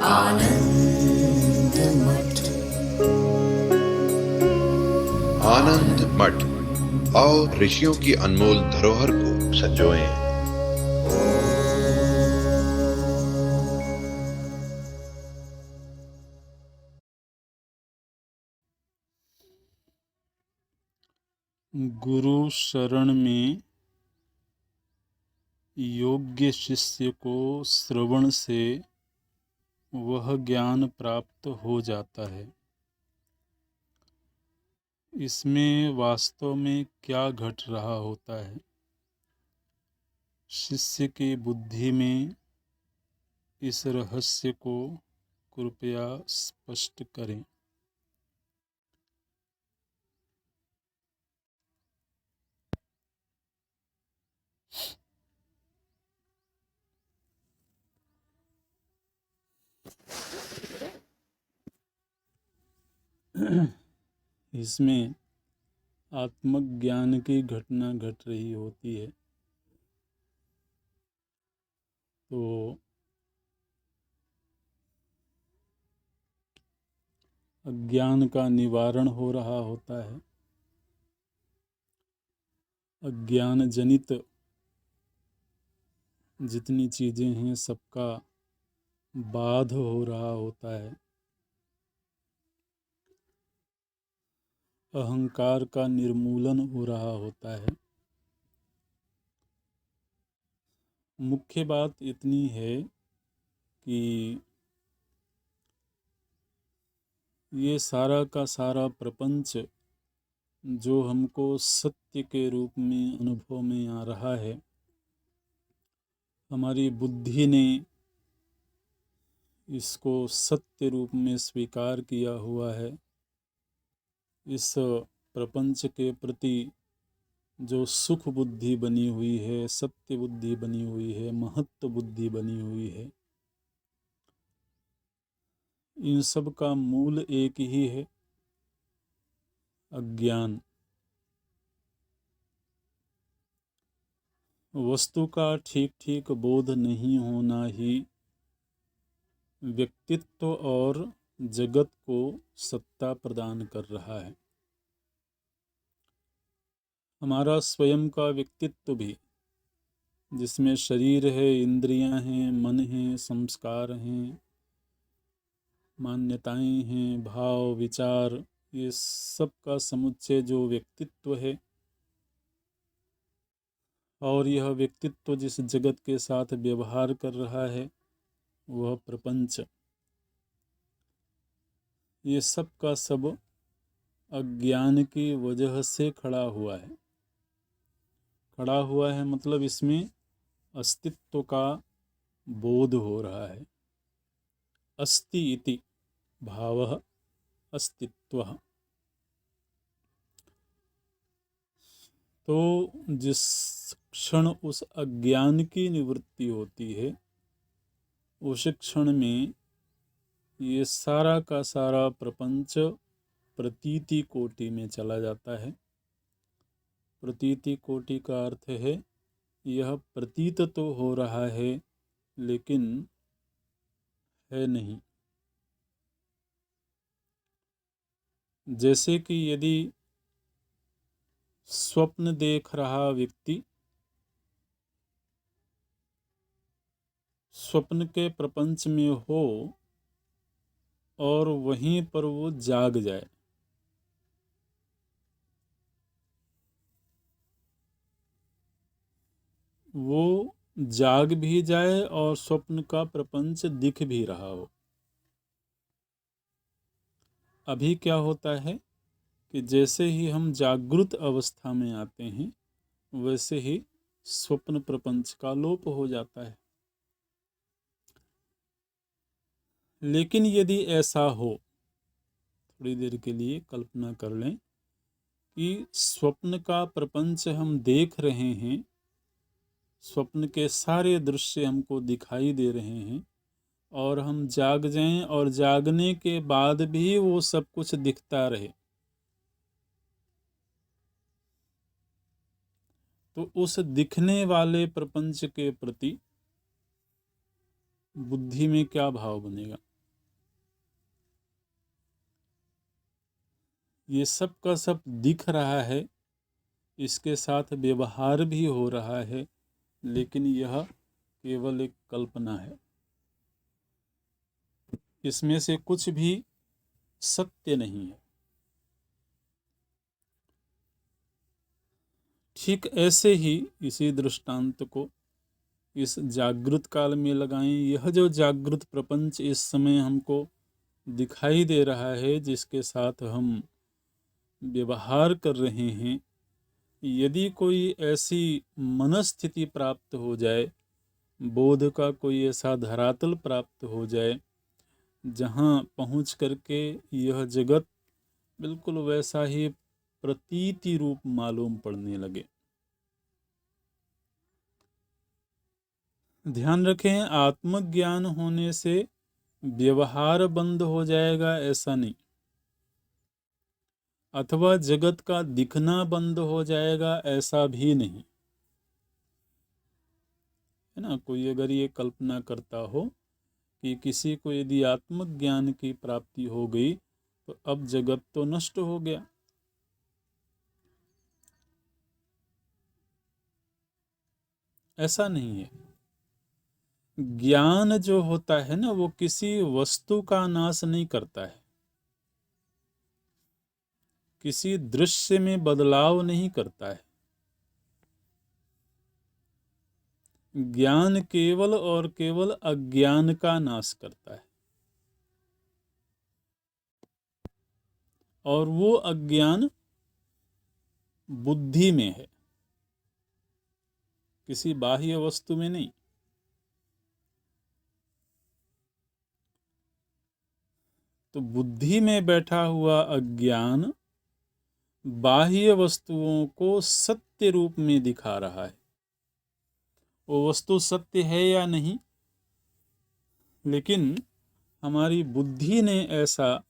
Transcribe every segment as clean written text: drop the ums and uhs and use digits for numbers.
आनंद मठ। आनंद मठ। आओ ऋषियों की अनमोल धरोहर को संजोएं। गुरु शरण में योग्य शिष्य को श्रवण से वह ज्ञान प्राप्त हो जाता है। इसमें वास्तव में क्या घट रहा होता है, शिष्य की बुद्धि में इस रहस्य को कृपया स्पष्ट करें। इसमें आत्मज्ञान की घटना घट रही होती है, तो अज्ञान का निवारण हो रहा होता है। अज्ञान जनित जितनी चीज़ें हैं सबका बाध हो रहा होता है। अहंकार का निर्मूलन हो रहा होता है। मुख्य बात इतनी है कि ये सारा का सारा प्रपंच जो हमको सत्य के रूप में अनुभव में आ रहा है, हमारी बुद्धि ने इसको सत्य रूप में स्वीकार किया हुआ है। इस प्रपंच के प्रति जो सुख बुद्धि बनी हुई है, सत्य बुद्धि बनी हुई है, महत्व बुद्धि बनी हुई है, इन सब का मूल एक ही है, अज्ञान। वस्तु का ठीक ठीक बोध नहीं होना ही व्यक्तित्व और जगत को सत्ता प्रदान कर रहा है। हमारा स्वयं का व्यक्तित्व भी, जिसमें शरीर है, इंद्रियां हैं, मन है, संस्कार हैं, मान्यताएं हैं, भाव विचार, ये सब का समुच्चय जो व्यक्तित्व है, और यह व्यक्तित्व जिस जगत के साथ व्यवहार कर रहा है वह प्रपंच, ये सब का सब अज्ञान की वजह से खड़ा हुआ है। खड़ा हुआ है मतलब इसमें अस्तित्व का बोध हो रहा है। अस्ति इति भावः अस्तित्वः। तो जिस क्षण उस अज्ञान की निवृत्ति होती है, उस क्षण में ये सारा का सारा प्रपंच प्रतीति कोटि में चला जाता है। प्रतीति कोटि का अर्थ है यह प्रतीत तो हो रहा है लेकिन है नहीं। जैसे कि यदि स्वप्न देख रहा व्यक्ति स्वप्न के प्रपंच में हो और वहीं पर वो जाग जाए, वो जाग भी जाए और स्वप्न का प्रपंच दिख भी रहा हो। अभी क्या होता है कि जैसे ही हम जागृत अवस्था में आते हैं वैसे ही स्वप्न प्रपंच का लोप हो जाता है। लेकिन यदि ऐसा हो, थोड़ी देर के लिए कल्पना कर लें कि स्वप्न का प्रपंच हम देख रहे हैं, स्वप्न के सारे दृश्य हमको दिखाई दे रहे हैं, और हम जाग जाएं और जागने के बाद भी वो सब कुछ दिखता रहे, तो उस दिखने वाले प्रपंच के प्रति बुद्धि में क्या भाव बनेगा? ये सब का सब दिख रहा है, इसके साथ व्यवहार भी हो रहा है, लेकिन यह केवल एक कल्पना है। इसमें से कुछ भी सत्य नहीं है। ठीक ऐसे ही इसी दृष्टांत को इस जागृत काल में लगाएं। यह जो जागृत प्रपंच इस समय हमको दिखाई दे रहा है, जिसके साथ हम व्यवहार कर रहे हैं, यदि कोई ऐसी मनस्थिति प्राप्त हो जाए, बोध का कोई ऐसा धरातल प्राप्त हो जाए, जहाँ पहुँच करके यह जगत बिल्कुल वैसा ही प्रतीति रूप मालूम पड़ने लगे। ध्यान रखें, आत्मज्ञान होने से व्यवहार बंद हो जाएगा ऐसा नहीं, अथवा जगत का दिखना बंद हो जाएगा ऐसा भी नहीं, है ना। कोई अगर ये कल्पना करता हो कि किसी को यदि आत्मज्ञान की प्राप्ति हो गई तो अब जगत तो नष्ट हो गया, ऐसा नहीं है। ज्ञान जो होता है ना, वो किसी वस्तु का नाश नहीं करता है, किसी दृश्य में बदलाव नहीं करता है। ज्ञान केवल और केवल अज्ञान का नाश करता है, और वो अज्ञान बुद्धि में है, किसी बाह्य वस्तु में नहीं। तो बुद्धि में बैठा हुआ अज्ञान बाह्य वस्तुओं को सत्य रूप में दिखा रहा है। वो वस्तु सत्य है या नहीं, लेकिन हमारी बुद्धि ने ऐसा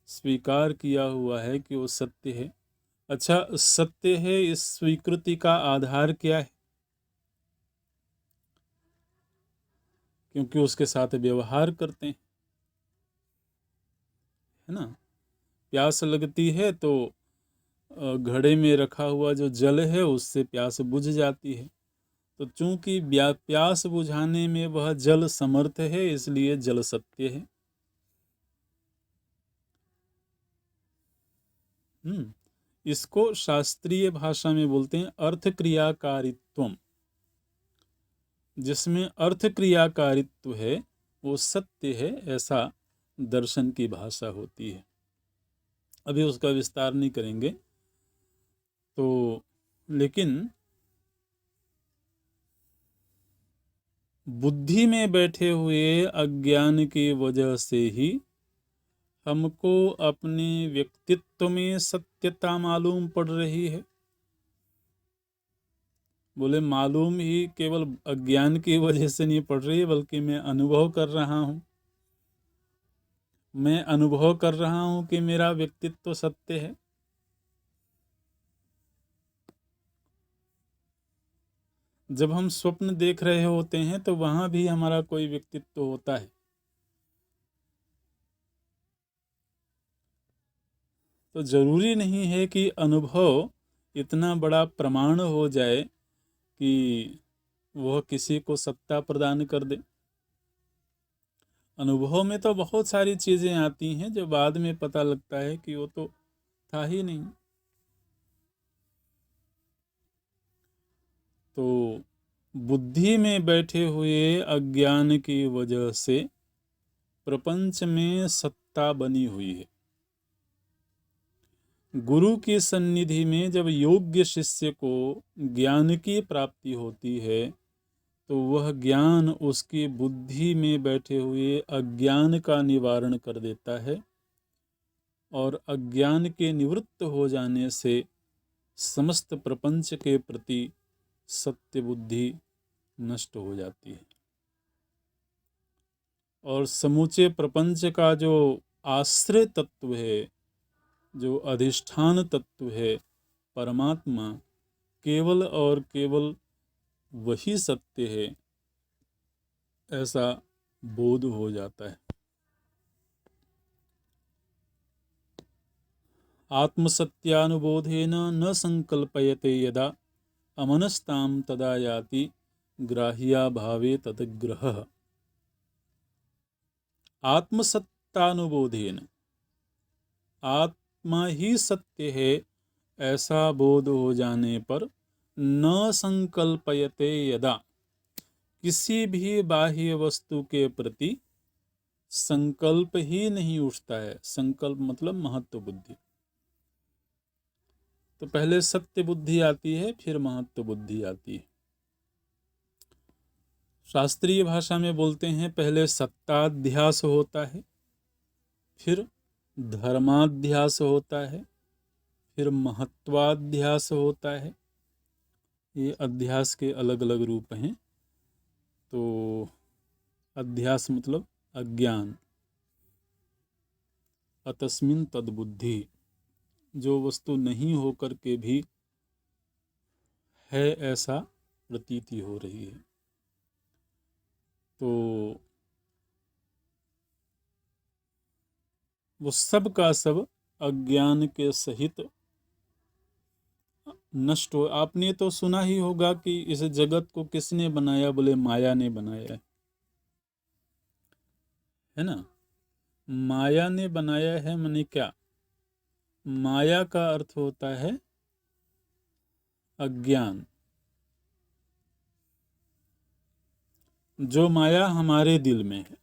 स्वीकार किया हुआ है कि वो सत्य है। अच्छा, सत्य है, इस स्वीकृति का आधार क्या है? क्योंकि उसके साथ व्यवहार करते हैं, है ना। प्यास लगती है तो घड़े में रखा हुआ जो जल है उससे प्यास बुझ जाती है। तो चूंकि प्यास बुझाने में वह जल समर्थ है, इसलिए जल सत्य है। इसको शास्त्रीय भाषा में बोलते हैं अर्थ क्रियाकारित्वम। जिसमें अर्थ क्रियाकारित्व है वो सत्य है, ऐसा दर्शन की भाषा होती है। अभी उसका विस्तार नहीं करेंगे। तो लेकिन बुद्धि में बैठे हुए अज्ञान की वजह से ही हमको अपने व्यक्तित्व में सत्यता मालूम पड़ रही है। बोले मालूम ही केवल अज्ञान की वजह से नहीं पड़ रही है, बल्कि मैं अनुभव कर रहा हूँ। मैं अनुभव कर रहा हूँ कि मेरा व्यक्तित्व सत्य है। जब हम स्वप्न देख रहे होते हैं तो वहां भी हमारा कोई व्यक्तित्व होता है। तो जरूरी नहीं है कि अनुभव इतना बड़ा प्रमाण हो जाए कि वह किसी को सत्ता प्रदान कर दे। अनुभव में तो बहुत सारी चीजें आती हैं जो बाद में पता लगता है कि वो तो था ही नहीं। तो बुद्धि में बैठे हुए अज्ञान की वजह से प्रपंच में सत्ता बनी हुई है। गुरु की सन्निधि में जब योग्य शिष्य को ज्ञान की प्राप्ति होती है तो वह ज्ञान उसकी बुद्धि में बैठे हुए अज्ञान का निवारण कर देता है, और अज्ञान के निवृत्त हो जाने से समस्त प्रपंच के प्रति सत्य बुद्धि नष्ट हो जाती है, और समूचे प्रपंच का जो आश्रय तत्व है, जो अधिष्ठान तत्व है परमात्मा, केवल और केवल वही सत्य है, ऐसा बोध हो जाता है। आत्मसत्यानुबोधेन न संकल्पयते यदा अमनस्ताम तदा याति ग्राह्याभावे तदग्रहः। आत्मसत्तानुबोधेन, आत्मा ही सत्य है ऐसा बोध हो जाने पर, न संकल्पयते यदा, किसी भी बाह्य वस्तु के प्रति संकल्प ही नहीं उठता है। संकल्प मतलब महत्व बुद्धि। तो पहले सत्य बुद्धि आती है, फिर महत्व बुद्धि आती है। शास्त्रीय भाषा में बोलते हैं पहले सत्ताध्यास होता है, फिर धर्माध्यास होता है, फिर महत्वाध्यास होता है। ये अध्यास के अलग अलग रूप हैं। तो अध्यास मतलब अज्ञान, अतस्मिन् तद्बुद्धि, जो वस्तु नहीं होकर के भी है ऐसा प्रतीति हो रही है। तो वो सब का सब अज्ञान के सहित नष्ट हो। आपने तो सुना ही होगा कि इस जगत को किसने बनाया, बोले माया ने बनाया है ना। माया ने बनाया है माने क्या? माया का अर्थ होता है अज्ञान। जो माया हमारे दिल में है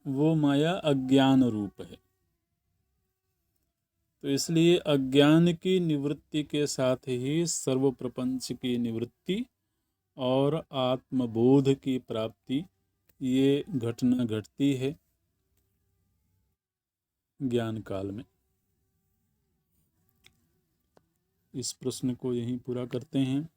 वो माया अज्ञान रूप है। तो इसलिए अज्ञान की निवृत्ति के साथ ही सर्व प्रपंच की निवृत्ति और आत्मबोध की प्राप्ति, ये घटना घटती है ज्ञान काल में। इस प्रश्न को यहीं पूरा करते हैं।